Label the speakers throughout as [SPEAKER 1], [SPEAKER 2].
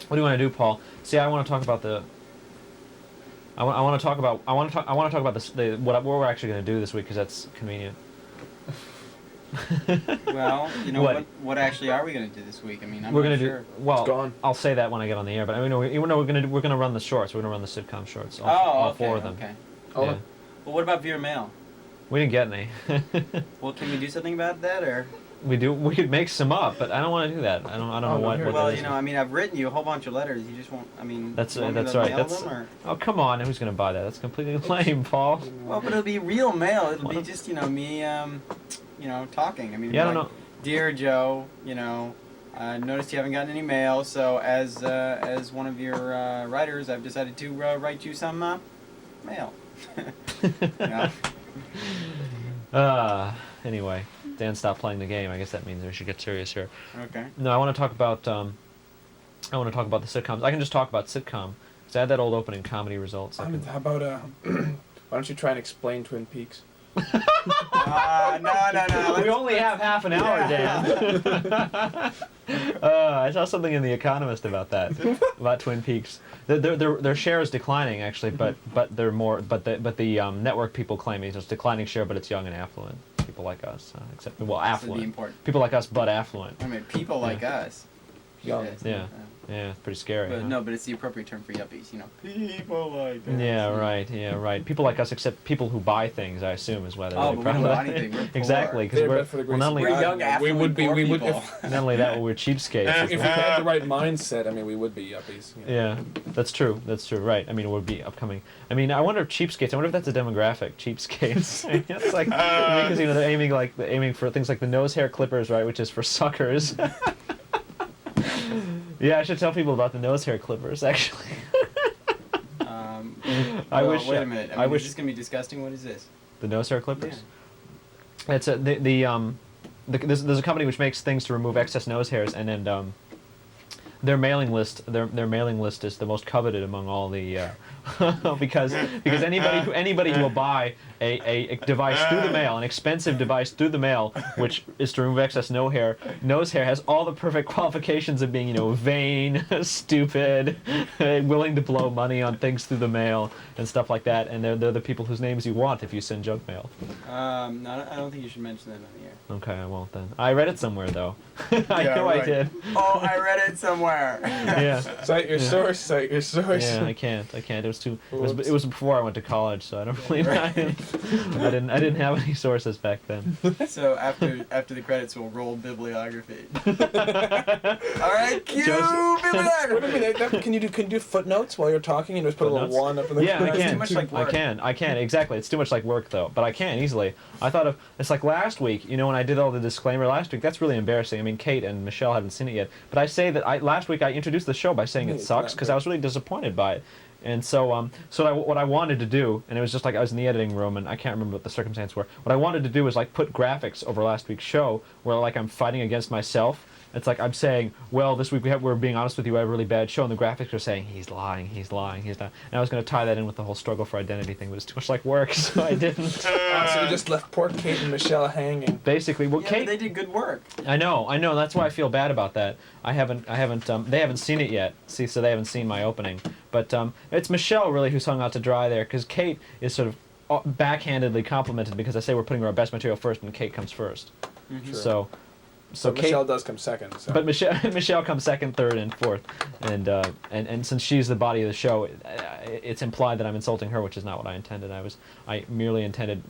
[SPEAKER 1] What do you want to do, Paul? See, I want to talk about the. I want to talk about. I want to talk about this. What we're actually going to do this week, because that's convenient.
[SPEAKER 2] Well, you know what actually are we going to do this week? I mean,
[SPEAKER 1] we're
[SPEAKER 2] not
[SPEAKER 1] gonna
[SPEAKER 2] sure.
[SPEAKER 1] do. Well, I'll say that when I get on the air. But I mean, we're going to run the shorts. We're going to run the sitcom shorts. All
[SPEAKER 2] okay,
[SPEAKER 1] four of them.
[SPEAKER 2] Okay.
[SPEAKER 1] Oh. Yeah.
[SPEAKER 2] Well, what about viewer mail?
[SPEAKER 1] We didn't get any.
[SPEAKER 2] Well, can we do something about that, or?
[SPEAKER 1] We do. We could make some up, but I don't want to do that. I don't know what.
[SPEAKER 2] Well, you know, I mean, I've written you a whole bunch of letters. You just won't. I mean,
[SPEAKER 1] that's
[SPEAKER 2] right.
[SPEAKER 1] Them, oh, come on! Who's gonna buy that? That's completely lame, Paul.
[SPEAKER 2] Well, but it'll be real mail. It'll be just me, talking. I mean,
[SPEAKER 1] yeah, I don't know.
[SPEAKER 2] Dear Joe, noticed you haven't gotten any mail, so as one of your writers, I've decided to write you some mail.
[SPEAKER 1] Anyway. Dan stopped playing the game. I guess that means we should get serious here.
[SPEAKER 2] Okay.
[SPEAKER 1] No, I want to talk about. I want to talk about the sitcoms. I can just talk about sitcom because I had that old opening comedy results.
[SPEAKER 3] How about why don't you try and explain Twin Peaks?
[SPEAKER 2] No.
[SPEAKER 1] We only have half an hour, Dan. I saw something in The Economist about that, about Twin Peaks. Their share is declining actually, but they're more. But the network people claim it's declining share, but it's young and affluent. People like us, affluent. People like us, but affluent.
[SPEAKER 2] I mean, people like us.
[SPEAKER 1] Young. Yeah, it's pretty scary.
[SPEAKER 2] But, huh? But it's the appropriate term for yuppies, People like us.
[SPEAKER 1] Yeah, right. People like us, except people who buy things, I assume, is why they're really proud
[SPEAKER 2] of that. Anything. We're
[SPEAKER 1] exactly, because we're not only
[SPEAKER 2] young, affluent,
[SPEAKER 3] we would.
[SPEAKER 1] Not only that, we're cheapskates.
[SPEAKER 3] If we had the right mindset, I mean, we would be yuppies.
[SPEAKER 1] Yeah, that's true. Right. I mean, it would be upcoming. I mean, I wonder if cheapskates. I wonder if that's a demographic. Cheapskates. It's like because they're aiming for things like the nose hair clippers, right, which is for suckers. Yeah, I should tell people about the nose hair clippers, actually.
[SPEAKER 2] I wish. Wait a minute. I wish. Is this gonna be disgusting? What is this?
[SPEAKER 1] The nose hair clippers. Yeah. It's there's a company which makes things to remove excess nose hairs, and then their mailing list is the most coveted among all the because anybody who will buy a device through the mail, an expensive device through the mail, which is to remove excess nose hair, has all the perfect qualifications of being vain, stupid, willing to blow money on things through the mail and stuff like that. And they're the people whose names you want if you send junk mail.
[SPEAKER 2] No, I don't think you should mention that on the air.
[SPEAKER 1] Okay, I won't then. I read it somewhere though. I know
[SPEAKER 2] right.
[SPEAKER 1] I did.
[SPEAKER 2] Oh, I read it somewhere.
[SPEAKER 1] Yeah.
[SPEAKER 3] Cite your source. Cite your source.
[SPEAKER 1] Yeah, I can't. It was before I went to college, so I don't really. I didn't have any sources back then.
[SPEAKER 2] So after the credits, we'll roll bibliography. All right, cue bibliography.
[SPEAKER 3] Can you do footnotes while you're talking and just put footnotes? A little one up in the?
[SPEAKER 1] Yeah, I can.
[SPEAKER 2] It's too much like work.
[SPEAKER 1] I can exactly. It's too much like work though, but I can easily. I thought of it's like last week. When I did all the disclaimer last week, that's really embarrassing. I mean, Kate and Michelle haven't seen it yet, but I say that last week I introduced the show by saying it sucks because I was really disappointed by it. And so what I wanted to do, and it was just like I was in the editing room, and I can't remember what the circumstances were. What I wanted to do was like put graphics over last week's show, where like I'm fighting against myself. It's like I'm saying, well, this week we're being honest with you, we have a really bad show, and the graphics are saying he's lying. And I was going to tie that in with the whole struggle for identity thing, but it's too much like work, so I didn't.
[SPEAKER 3] So you just left poor Kate and Michelle hanging.
[SPEAKER 1] Basically, well, Kate.
[SPEAKER 2] But they did good work.
[SPEAKER 1] I know. That's why I feel bad about that. They haven't seen it yet. See, so they haven't seen my opening. But it's Michelle really who's hung out to dry there, because Kate is sort of backhandedly complimented because I say we're putting our best material first, and Kate comes first.
[SPEAKER 2] Mm-hmm.
[SPEAKER 1] So
[SPEAKER 3] Kate, Michelle does come second. So.
[SPEAKER 1] But Michelle comes second, third, and fourth, and since she's the body of the show, it's implied that I'm insulting her, which is not what I intended. I merely intended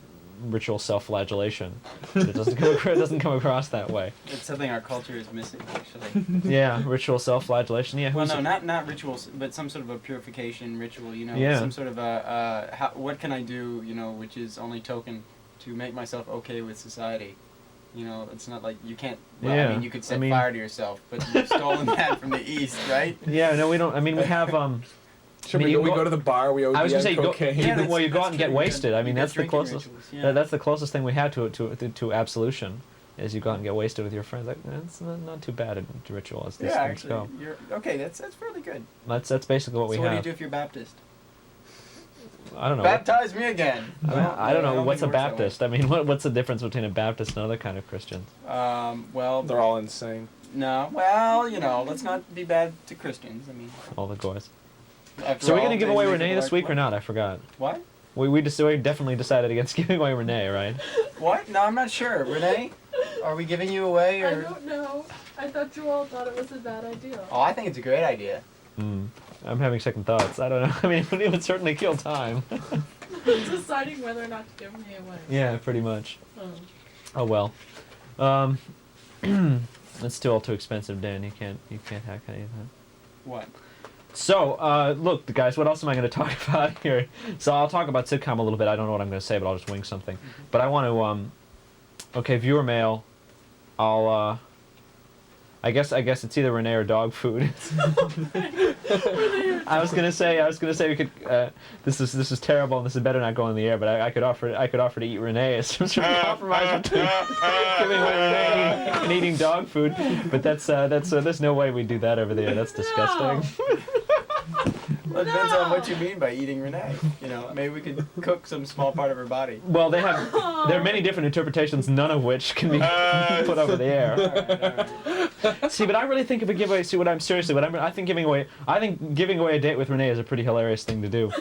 [SPEAKER 1] ritual self-flagellation. It doesn't come across that way.
[SPEAKER 2] It's something our culture is missing, actually.
[SPEAKER 1] Yeah, ritual self-flagellation. Yeah.
[SPEAKER 2] Well,
[SPEAKER 1] who's-
[SPEAKER 2] no, not rituals, but some sort of a purification ritual.
[SPEAKER 1] Yeah.
[SPEAKER 2] Some sort of what can I do? Which is only token to make myself okay with society. It's not like you can't. Well,
[SPEAKER 1] Yeah,
[SPEAKER 2] I mean, you could set
[SPEAKER 1] I mean-
[SPEAKER 2] fire to yourself, but you've stolen that from the East, right?
[SPEAKER 1] Yeah. No, we don't. I mean, we have.
[SPEAKER 3] Should
[SPEAKER 1] I mean,
[SPEAKER 3] we
[SPEAKER 1] you
[SPEAKER 3] go
[SPEAKER 1] go-
[SPEAKER 3] to the bar? We OD
[SPEAKER 1] I was gonna say,
[SPEAKER 3] cocaine.
[SPEAKER 1] well, you go out
[SPEAKER 2] that's
[SPEAKER 1] and get
[SPEAKER 2] true.
[SPEAKER 1] wasted. I mean,
[SPEAKER 2] You got
[SPEAKER 1] that's the
[SPEAKER 2] drinking
[SPEAKER 1] closest.
[SPEAKER 2] rituals, yeah.
[SPEAKER 1] That's the closest thing we have to absolution. Is you go out and get wasted with your friends. Like, that's not too bad a ritual as these
[SPEAKER 2] Yeah,
[SPEAKER 1] things
[SPEAKER 2] actually,
[SPEAKER 1] go.
[SPEAKER 2] you're okay. That's fairly good.
[SPEAKER 1] That's basically what we
[SPEAKER 2] So what do you
[SPEAKER 1] have.
[SPEAKER 2] do if you're Baptist?
[SPEAKER 1] I don't know.
[SPEAKER 2] Baptize me again.
[SPEAKER 1] I don't know. What's a
[SPEAKER 2] think it works that way.
[SPEAKER 1] Baptist? I mean, what's the difference between a Baptist and other kind of Christians?
[SPEAKER 2] Well,
[SPEAKER 3] They're all insane.
[SPEAKER 2] no. Well, let's not be bad to Christians. I mean,
[SPEAKER 1] All the guys.
[SPEAKER 2] after
[SPEAKER 1] So are we
[SPEAKER 2] all,
[SPEAKER 1] gonna give
[SPEAKER 2] they
[SPEAKER 1] away
[SPEAKER 2] make
[SPEAKER 1] Renee
[SPEAKER 2] it
[SPEAKER 1] this
[SPEAKER 2] like-
[SPEAKER 1] week or not? I forgot.
[SPEAKER 2] What?
[SPEAKER 1] We definitely decided against giving away Renee, right?
[SPEAKER 2] What? No, I'm not sure. Renee, are we giving you away
[SPEAKER 4] I
[SPEAKER 2] or?
[SPEAKER 4] don't know. I thought you all thought it was a bad idea.
[SPEAKER 2] Oh, I think it's a great idea.
[SPEAKER 1] I'm having second thoughts. I don't know. I mean, it would certainly kill time.
[SPEAKER 4] Deciding whether or not to give me away.
[SPEAKER 1] Yeah, pretty much.
[SPEAKER 4] Oh.
[SPEAKER 1] Oh well. It's still all too expensive, Dan. You can't hack any of that.
[SPEAKER 2] What?
[SPEAKER 1] So, look, guys, what else am I going to talk about here? So I'll talk about sitcom a little bit. I don't know what I'm going to say, but I'll just wing something. But I want to, okay, viewer mail. I guess it's either Renee or dog food. I was gonna say we could. This is terrible, and this is better not going in the air. But I could offer to eat Renee as some sort of compromise between giving away Renee and eating dog food. But that's there's no way we'd do that over there. That's disgusting.
[SPEAKER 2] Well, it depends on what you mean by eating Renee. Maybe we could cook some small part of her body.
[SPEAKER 1] Well, there are many different interpretations, none of which can be put over the air.
[SPEAKER 2] All right.
[SPEAKER 1] See, but I really think if a giveaway, I think giving away a date with Renee is a pretty hilarious thing to do.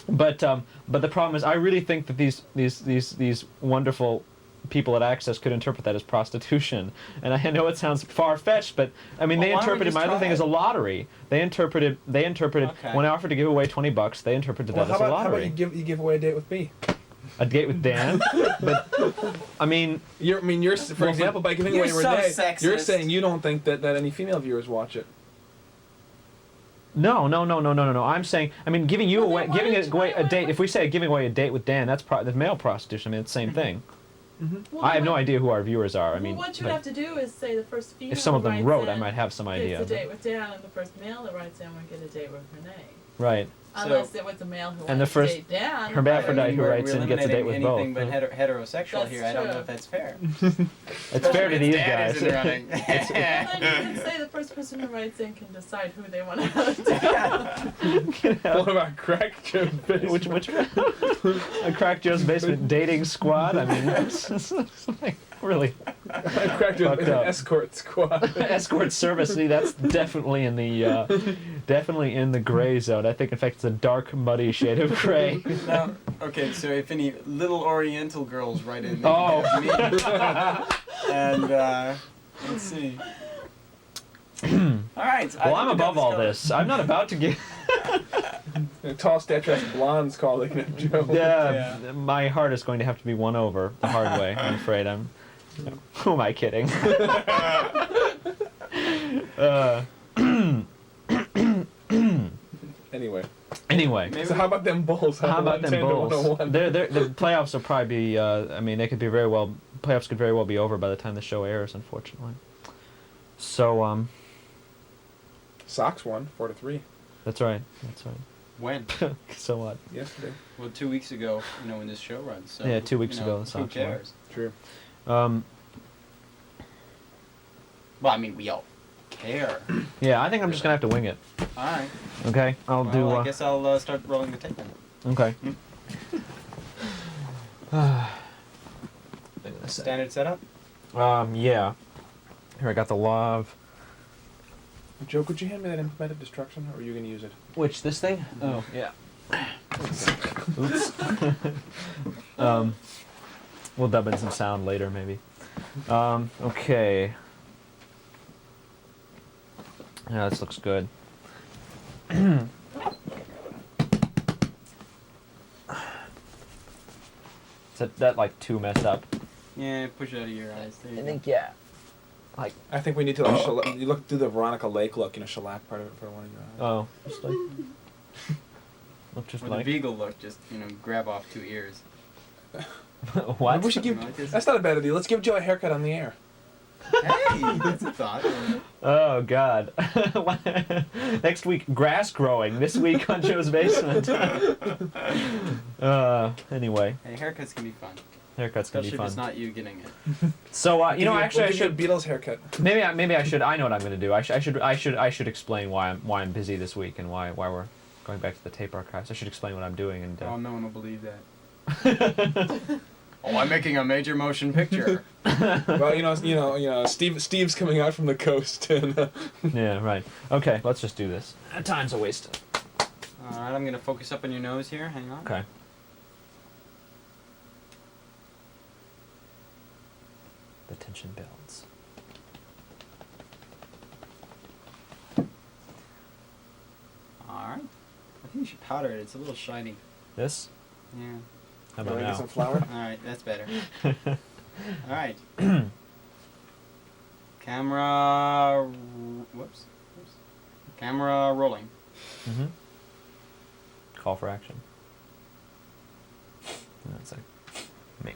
[SPEAKER 1] But the problem is, I really think that these wonderful people at Access could interpret that as prostitution. And I know it sounds far-fetched, but I mean, they
[SPEAKER 2] Well, why don't we
[SPEAKER 1] interpreted
[SPEAKER 2] just
[SPEAKER 1] my other
[SPEAKER 2] try
[SPEAKER 1] thing
[SPEAKER 2] it?
[SPEAKER 1] as a lottery. They interpreted
[SPEAKER 2] Okay.
[SPEAKER 1] when I offered to give away $20, they interpreted
[SPEAKER 3] Well,
[SPEAKER 1] that as a
[SPEAKER 3] how about
[SPEAKER 1] lottery.
[SPEAKER 3] you give away a date with me?
[SPEAKER 1] A date with Dan, but I mean,
[SPEAKER 3] For example, by giving
[SPEAKER 2] You're
[SPEAKER 3] away
[SPEAKER 2] so
[SPEAKER 3] Renee,
[SPEAKER 2] sexist.
[SPEAKER 3] you're saying you don't think that any female viewers watch it.
[SPEAKER 1] no. I'm saying, I mean, giving
[SPEAKER 4] Well, then why
[SPEAKER 1] away
[SPEAKER 4] don't you
[SPEAKER 1] a
[SPEAKER 4] try
[SPEAKER 1] date.
[SPEAKER 4] it?
[SPEAKER 1] If we say giving away a date with Dan, that's male prostitution. I mean, it's the same thing.
[SPEAKER 4] Well,
[SPEAKER 1] I have no
[SPEAKER 4] what-
[SPEAKER 1] idea who our viewers are. I mean,
[SPEAKER 4] well, what you
[SPEAKER 1] but
[SPEAKER 4] would have to do is say the first female
[SPEAKER 1] if some of them
[SPEAKER 4] writes
[SPEAKER 1] wrote, I
[SPEAKER 4] in,
[SPEAKER 1] might have some idea.
[SPEAKER 4] It's a date with Dan, and the first male that writes in would get a date with Renee.
[SPEAKER 1] Right.
[SPEAKER 4] Unless it was a male who
[SPEAKER 1] And
[SPEAKER 4] wanted
[SPEAKER 1] the first
[SPEAKER 4] to date Dan.
[SPEAKER 1] hermaphrodite who
[SPEAKER 2] We're
[SPEAKER 1] writes in gets a date with
[SPEAKER 2] eliminating
[SPEAKER 1] both.
[SPEAKER 2] anything but heterosexual
[SPEAKER 4] That's
[SPEAKER 2] here. I don't know
[SPEAKER 4] true.
[SPEAKER 2] if that's fair.
[SPEAKER 1] It's fair to these
[SPEAKER 2] Dad
[SPEAKER 1] guys.
[SPEAKER 2] isn't running.
[SPEAKER 4] Well, then you can say the first person who writes in can decide who they want to date.
[SPEAKER 3] One of our crack jokes.
[SPEAKER 1] which a Crack Joe's Basement dating squad? I mean, it's like really
[SPEAKER 3] Crack jokes
[SPEAKER 1] Fucked up.
[SPEAKER 3] escort squad.
[SPEAKER 1] escort service. See, that's definitely in the gray zone. I think, in fact, it's a dark, muddy shade of gray.
[SPEAKER 2] Now, okay, so if any little Oriental girls write in, they
[SPEAKER 1] Oh.
[SPEAKER 2] can have me. And let's see. All right.
[SPEAKER 1] Well, I'm above all this. I'm not about to give.
[SPEAKER 3] Tall, statuesque blondes call it Joe.
[SPEAKER 1] Yeah, my heart is going to have to be won over the hard way. I'm afraid. Who am I kidding?
[SPEAKER 3] Anyway,
[SPEAKER 1] Anyway,
[SPEAKER 3] so how about them Bulls?
[SPEAKER 1] how about them
[SPEAKER 3] 110 to
[SPEAKER 1] Bulls?
[SPEAKER 3] 101?
[SPEAKER 1] The playoffs will probably be. I mean, they could be very well. Playoffs could very well be over by the time the show airs. Unfortunately. So
[SPEAKER 3] Sox won 4-3
[SPEAKER 1] that's right. That's right.
[SPEAKER 2] When?
[SPEAKER 1] So what?
[SPEAKER 3] yesterday.
[SPEAKER 2] Well, 2 weeks ago, when this show runs. So,
[SPEAKER 1] Yeah, 2 weeks ago, the
[SPEAKER 2] Who
[SPEAKER 1] Sox won.
[SPEAKER 2] cares?
[SPEAKER 3] True.
[SPEAKER 2] Well, I mean, we all care.
[SPEAKER 1] Yeah, I think I'm just gonna have to wing it.
[SPEAKER 2] All right.
[SPEAKER 1] Okay, I'll
[SPEAKER 2] Well,
[SPEAKER 1] do.
[SPEAKER 2] I guess I'll start rolling the tape then.
[SPEAKER 1] Okay.
[SPEAKER 2] Standard setup?
[SPEAKER 1] Yeah. Here, I got the law of.
[SPEAKER 3] Joe, could you hand me that implement of destruction, or are you going to use it?
[SPEAKER 1] Which, this thing? Oh, yeah. Oops. We'll dub in some sound later, maybe. Okay. Yeah, this looks good. Is that like too messed up?
[SPEAKER 2] Yeah, push it out of your eyes. There you
[SPEAKER 1] I
[SPEAKER 2] go.
[SPEAKER 1] think yeah.
[SPEAKER 3] I think we need to like you look do the Veronica Lake look, shellac part of it for one of your eyes.
[SPEAKER 1] Oh, just like look just
[SPEAKER 2] Or
[SPEAKER 1] like
[SPEAKER 2] the beagle look, just, grab off 2 ears.
[SPEAKER 1] what?
[SPEAKER 3] Maybe we should give.
[SPEAKER 2] Something like this.
[SPEAKER 3] That's not a bad idea. Let's give Joe a haircut on the air.
[SPEAKER 2] Hey, that's a thought.
[SPEAKER 1] Oh God! Next week, grass growing. This week on Joe's basement. Anyway,
[SPEAKER 2] Hey, haircuts can be fun.
[SPEAKER 1] haircuts can
[SPEAKER 2] Especially
[SPEAKER 1] be
[SPEAKER 2] if
[SPEAKER 1] fun.
[SPEAKER 2] it's not you getting it.
[SPEAKER 1] So actually, I should.
[SPEAKER 3] a Beatles haircut.
[SPEAKER 1] Maybe I should. I know what I'm going to do. I should explain why I'm busy this week and why we're going back to the tape archives. I should explain what I'm doing and.
[SPEAKER 2] Oh, no one will believe that. Oh, I'm making a major motion picture.
[SPEAKER 3] Well, Steve's coming out from the coast, and
[SPEAKER 1] Yeah, right. Okay, let's just do this. Time's a waste.
[SPEAKER 2] All right, I'm gonna focus up on your nose here. Hang on.
[SPEAKER 1] Okay. The tension builds.
[SPEAKER 2] All right. I think you should powder it. It's a little shiny.
[SPEAKER 1] This?
[SPEAKER 2] Yeah.
[SPEAKER 1] How
[SPEAKER 3] you
[SPEAKER 1] about
[SPEAKER 3] wanna get
[SPEAKER 1] now?
[SPEAKER 3] some flour.
[SPEAKER 2] All right, that's better. All right. Camera. Whoops. Camera rolling.
[SPEAKER 1] Mm-hmm. Call for action. That's like me.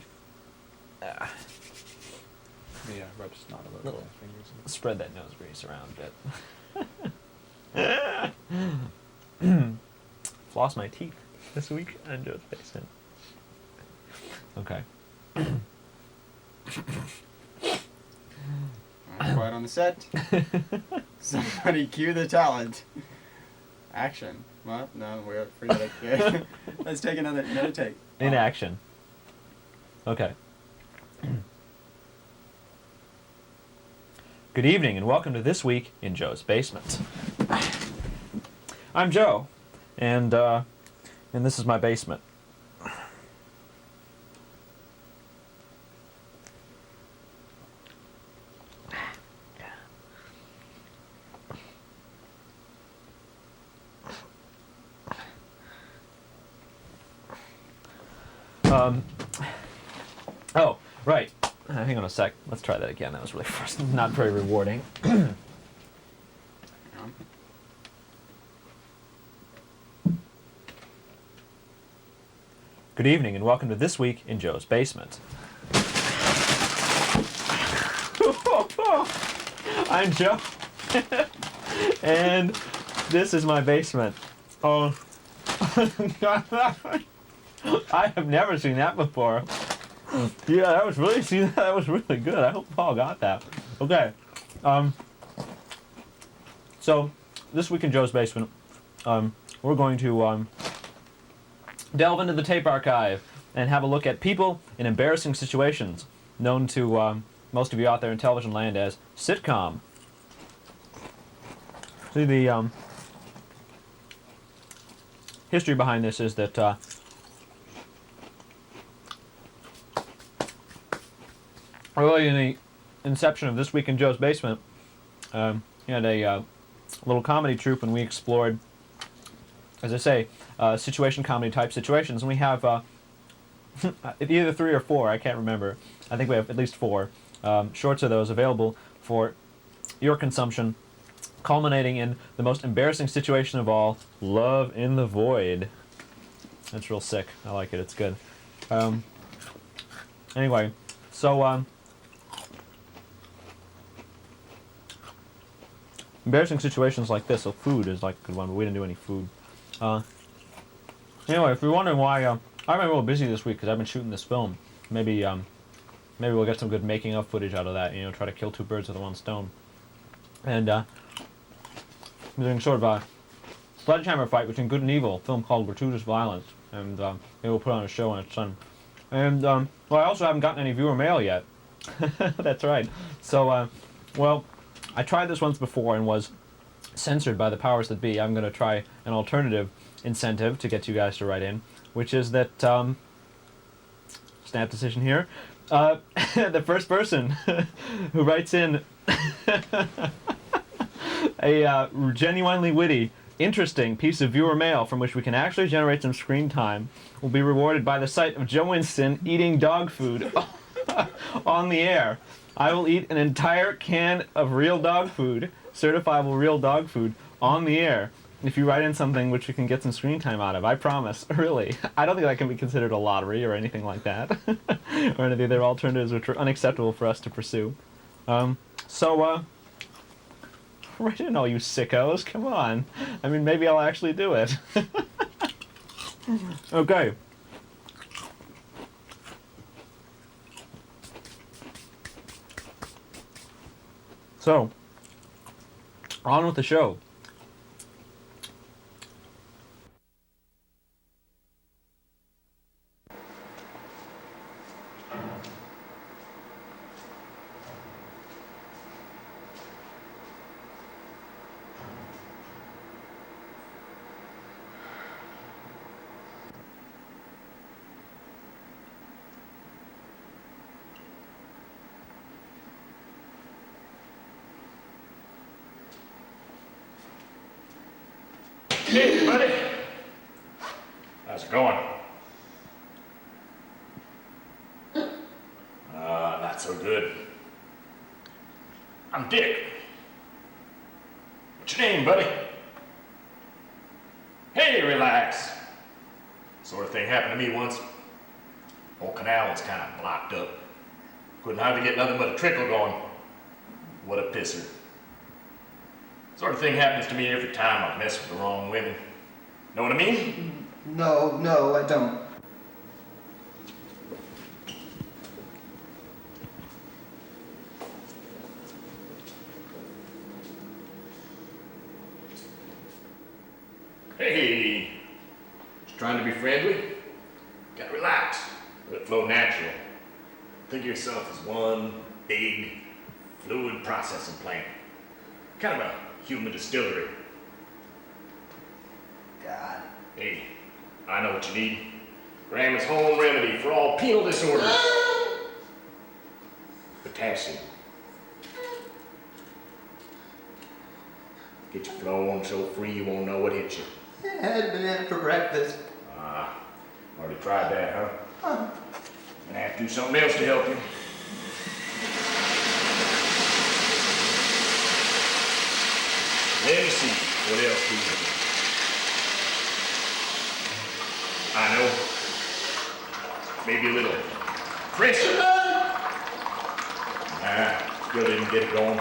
[SPEAKER 3] Yeah, rub snot a little.
[SPEAKER 1] Little.
[SPEAKER 3] with my fingers.
[SPEAKER 1] Spread that nose grease around a bit. Floss my teeth this week on Joe's basement. Okay.
[SPEAKER 2] Quiet on the set. Somebody cue the talent. Action. Well, no, we're forget it. Let's take another take.
[SPEAKER 1] In action. Okay. Good evening and welcome to This Week in Joe's Basement. I'm Joe, and this is my basement. Oh, right. Hang on a sec. Let's try that again. That was really not very rewarding. Good evening and welcome to This Week in Joe's Basement. I'm Joe, and this is my basement. Oh, I have never seen that before. Yeah, that was really good. I hope Paul got that. Okay. So this week in Joe's basement, we're going to delve into the tape archive and have a look at people in embarrassing situations, known to most of you out there in television land as sitcom. See, the history behind this is that early in the inception of This Week in Joe's Basement, you had a little comedy troupe, and we explored, as I say, situation comedy type situations. And we have either 3 or 4, I can't remember. I think we have at least 4 shorts of those available for your consumption, culminating in the most embarrassing situation of all, Love in the Void. That's real sick. I like it. It's good. Anyway, so embarrassing situations like this. So food is like a good one, but we didn't do any food. Anyway, if you're wondering why I've been a little busy this week because I've been shooting this film, maybe we'll get some good making of footage out of that. Try to kill 2 birds with 1 stone. And I'm doing sort of a sledgehammer fight between good and evil, a film called Gratuitous Violence, and maybe we'll put on a show when it's done. And I also haven't gotten any viewer mail yet. That's right. So I tried this once before and was censored by the powers that be. I'm going to try an alternative incentive to get you guys to write in, which is that, snap decision here, the first person who writes in a genuinely witty interesting piece of viewer mail from which we can actually generate some screen time will be rewarded by the sight of Joe Winston eating dog food on the air. I will eat an entire can of real dog food, certifiable real dog food, on the air. If you write in something which we can get some screen time out of, I promise, really. I don't think that can be considered a lottery or anything like that. Or any of the other alternatives which are unacceptable for us to pursue. Write in, all you sickos, come on. I mean, maybe I'll actually do it. Okay. So, on with the show.
[SPEAKER 5] Hey, buddy. How's it going? Not so good. I'm Dick. What's your name, buddy? Hey, relax. Sort of thing happened to me once. Old canal was kind of blocked up. Couldn't hardly get nothing but a trickle going. What a pisser. Sort of thing happens to me every time I mess with the wrong women. Know what I mean?
[SPEAKER 6] No, I don't.
[SPEAKER 5] Hey, just trying to be friendly. Gotta relax, let it flow natural. Think of yourself as one big fluid processing plant. Kind of a human distillery.
[SPEAKER 6] God.
[SPEAKER 5] Hey, I know what you need. Grandma's home remedy for all penal disorders. Potassium. Get your flowing so free you won't know what hit you.
[SPEAKER 6] I had banana for breakfast.
[SPEAKER 5] Already tried that, huh? Gonna have to do something else to help you. Let me see, what else do you do? I know. Maybe a little pressure. Still didn't get it going.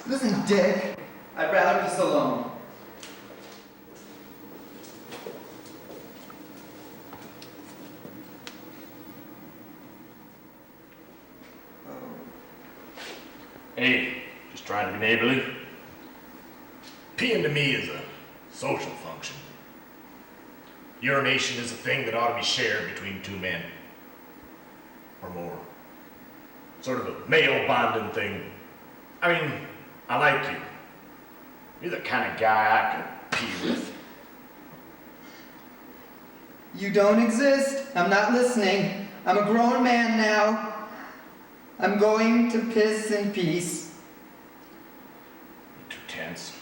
[SPEAKER 6] Listen, Dick, I'd rather just alone.
[SPEAKER 5] Hey, just trying to be neighborly. Peeing to me is a social function. Urination is a thing that ought to be shared between two men. Or more. Sort of a male bonding thing. I mean, I like you. You're the kind of guy I could pee with.
[SPEAKER 6] You don't exist. I'm not listening. I'm a grown man now. I'm going to piss in peace.
[SPEAKER 5] You're too tense.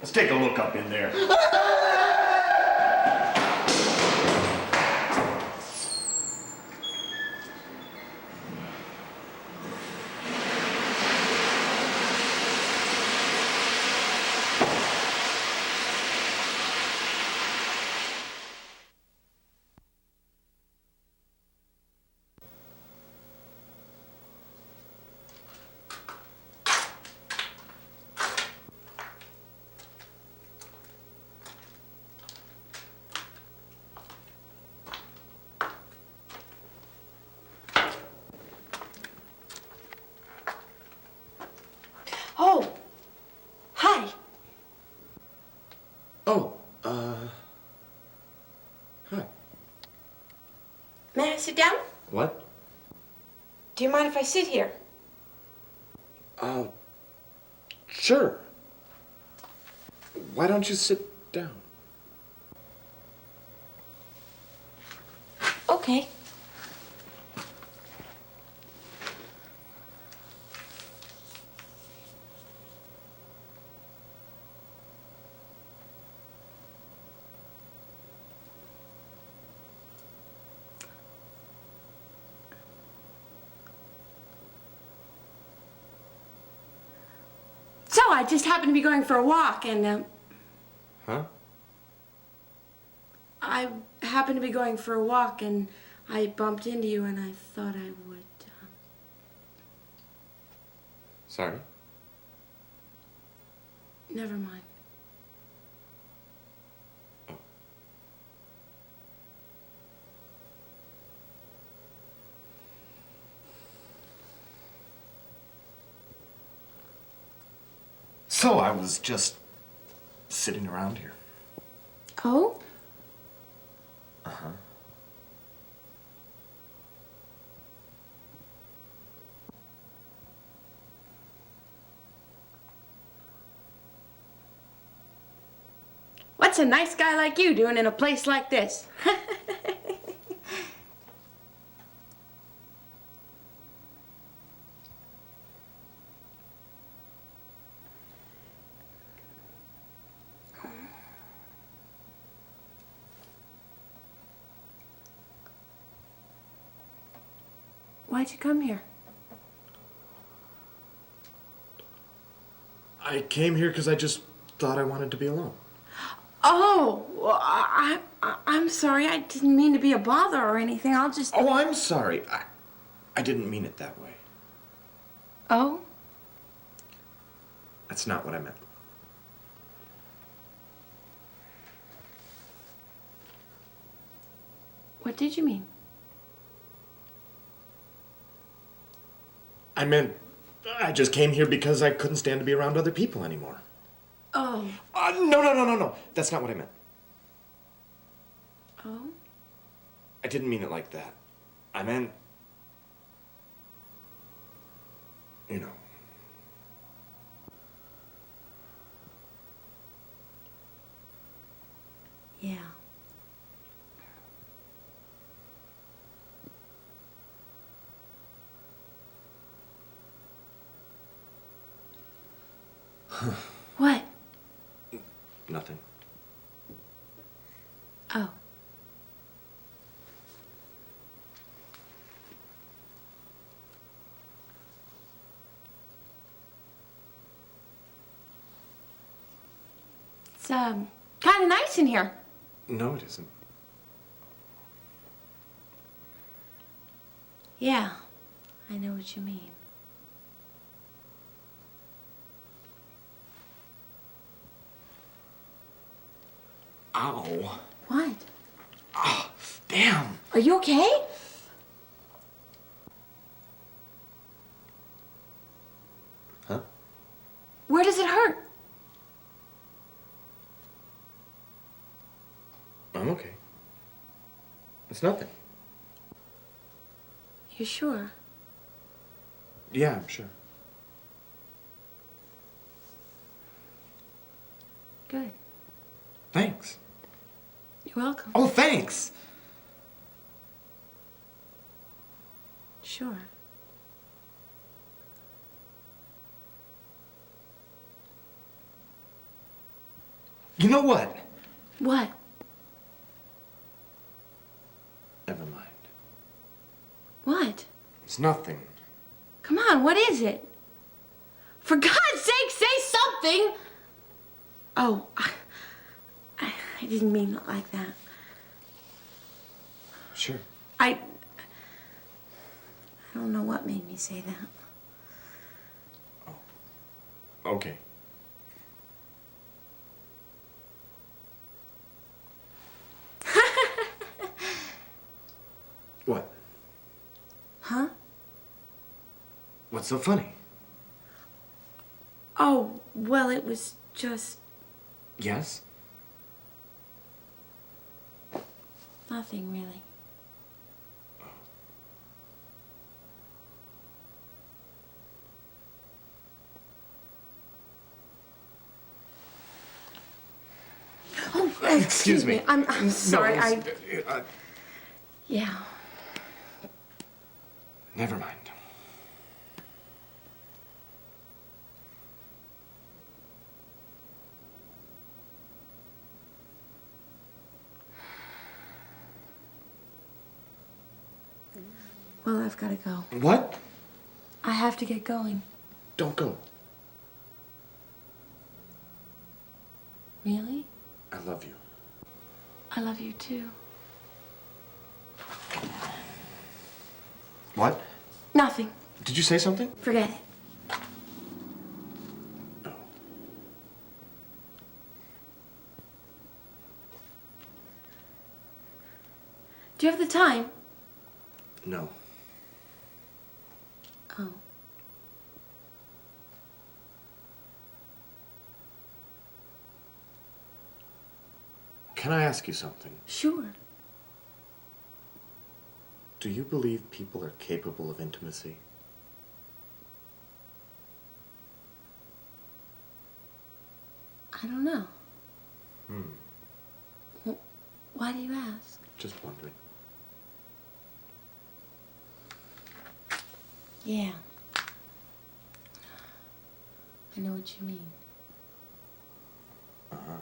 [SPEAKER 5] Let's take a look up in there.
[SPEAKER 7] Oh, hi.
[SPEAKER 8] Oh, hi.
[SPEAKER 7] May I sit down?
[SPEAKER 8] What?
[SPEAKER 7] Do you mind if I sit here?
[SPEAKER 8] Sure. Why don't you sit down?
[SPEAKER 7] Okay. I just happened to be going for a walk and,
[SPEAKER 8] Huh?
[SPEAKER 7] I happened to be going for a walk and I bumped into you and I thought I would,
[SPEAKER 8] Sorry.
[SPEAKER 7] Never mind.
[SPEAKER 5] So I was just sitting around here.
[SPEAKER 7] Oh?
[SPEAKER 5] Uh-huh.
[SPEAKER 7] What's a nice guy like you doing in a place like this? Why'd you come here?
[SPEAKER 8] I came here because I just thought I wanted to be alone.
[SPEAKER 7] Oh, well, I'm sorry. I didn't mean to be a bother or anything. I'll just...
[SPEAKER 8] Oh, I'm sorry. I didn't mean it that way.
[SPEAKER 7] Oh?
[SPEAKER 8] That's not what I meant.
[SPEAKER 7] What did you mean?
[SPEAKER 8] I meant I just came here because I couldn't stand to be around other people anymore.
[SPEAKER 7] Oh.
[SPEAKER 8] No. That's not what I meant.
[SPEAKER 7] Oh?
[SPEAKER 8] I didn't mean it like that. I meant, you know.
[SPEAKER 7] Yeah. What?
[SPEAKER 8] Nothing.
[SPEAKER 7] Oh. It's, kind of nice in here.
[SPEAKER 8] No, it isn't.
[SPEAKER 7] Yeah, I know what you mean.
[SPEAKER 8] Ow.
[SPEAKER 7] What?
[SPEAKER 8] Oh, damn.
[SPEAKER 7] Are you okay?
[SPEAKER 8] Huh?
[SPEAKER 7] Where does it hurt?
[SPEAKER 8] I'm okay. It's nothing.
[SPEAKER 7] You sure?
[SPEAKER 8] Yeah, I'm sure.
[SPEAKER 7] Good.
[SPEAKER 8] Thanks.
[SPEAKER 7] You're welcome.
[SPEAKER 8] Oh, thanks.
[SPEAKER 7] Sure.
[SPEAKER 8] You know what?
[SPEAKER 7] What?
[SPEAKER 8] Never mind.
[SPEAKER 7] What?
[SPEAKER 8] It's nothing.
[SPEAKER 7] Come on, what is it? For God's sake, say something! Oh, I didn't mean it like that.
[SPEAKER 8] Sure.
[SPEAKER 7] I don't know what made me say that.
[SPEAKER 8] Oh. Okay. What?
[SPEAKER 7] Huh?
[SPEAKER 8] What's so funny?
[SPEAKER 7] Oh, well, it was just
[SPEAKER 8] Yes?
[SPEAKER 7] nothing, really. Oh, excuse me. I'm sorry.
[SPEAKER 8] No,
[SPEAKER 7] Yeah.
[SPEAKER 8] never mind.
[SPEAKER 7] Well, I've got to go.
[SPEAKER 8] What?
[SPEAKER 7] I have to get going.
[SPEAKER 8] Don't go.
[SPEAKER 7] Really?
[SPEAKER 8] I love you.
[SPEAKER 7] I love you too.
[SPEAKER 8] What?
[SPEAKER 7] Nothing.
[SPEAKER 8] Did you say something?
[SPEAKER 7] Forget it.
[SPEAKER 8] No.
[SPEAKER 7] Do you have the time?
[SPEAKER 8] No.
[SPEAKER 7] Oh.
[SPEAKER 8] Can I ask you something?
[SPEAKER 7] Sure.
[SPEAKER 8] Do you believe people are capable of intimacy?
[SPEAKER 7] I don't know.
[SPEAKER 8] Hmm.
[SPEAKER 7] Why do you ask?
[SPEAKER 8] Just wondering.
[SPEAKER 7] Yeah. I know what you mean.
[SPEAKER 8] Uh-huh.